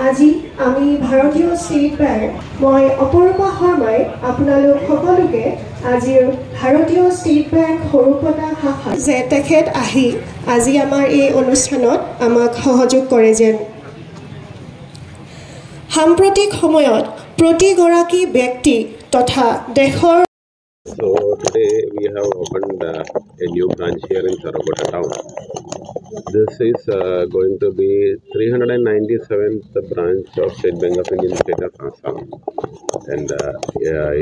আজি আমি ভাৰতীয় ষ্টেট বেংক মই অপৰূপা শৰ্মাই আপোনালোক সকলোকে আজিৰ ভাৰতীয় ষ্টেট বেংক সৰুপতা শাখা যে তেখেত আহি আজি আমাৰ এই অনুষ্ঠানত আমাক সহযোগ কৰে যেন সাম্প্ৰতিক সময়ত প্ৰতিগৰাকী ব্যক্তি তথা দেশৰ So today we have opened a new branch here in Sarabota town. This is going to be 397th branch of State Bank of India State of Assam, and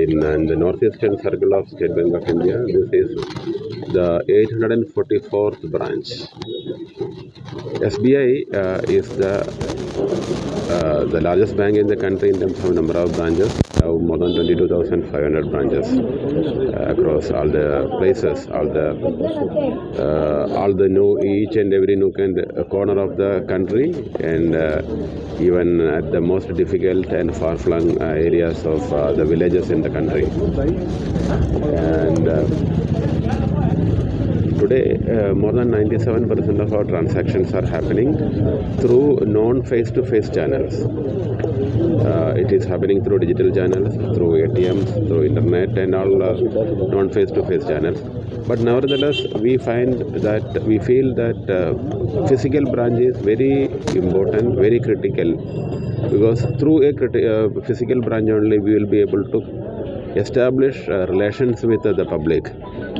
in the northeastern circle of State Bank of India, this is the 844th branch. SBI is the largest bank in the country in terms of number of branches. We have more than 22,500 branches across all the places, all the each and every nook and corner of the country, and even at the most difficult and far-flung areas of the villages in the country. And today, more than 97% of our transactions are happening through non-face-to-face channels. It is happening through digital channels, through ATMs, through internet, and all non-face-to-face channels. But nevertheless, we feel that physical branch is very important, very critical, because through a physical branch only we will be able to establish relations with the public,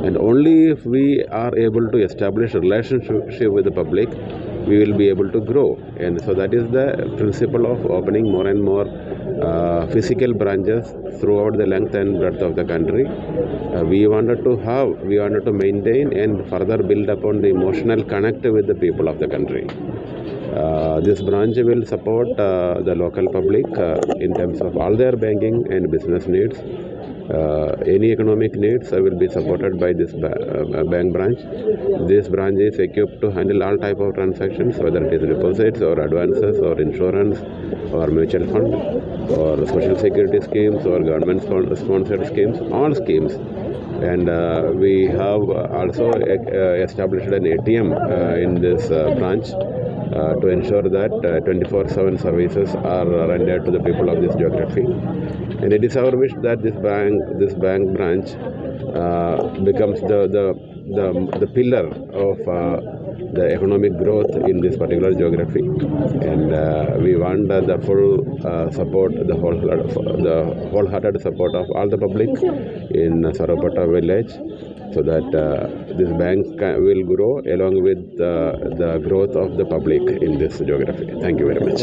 and only if we are able to establish a relationship with the public, we will be able to grow. And so that is the principle of opening more and more physical branches throughout the length and breadth of the country. We wanted to maintain and further build upon the emotional connect with the people of the country. This branch will support the local public in terms of all their banking and business needs. Any economic needs will be supported by this bank branch. This branch is equipped to handle all type of transactions, whether it is deposits or advances or insurance or mutual fund or social security schemes or government sponsored schemes, all schemes. And we have also established an ATM in this branch to ensure that 24/7 services are rendered to the people of this geography. And it is our wish that this bank branch becomes the pillar of the economic growth in this particular geography. And we want the full support, the wholehearted support of all the public in Sarabota village, so that this bank will grow along with the growth of the public in this geography. Thank you very much.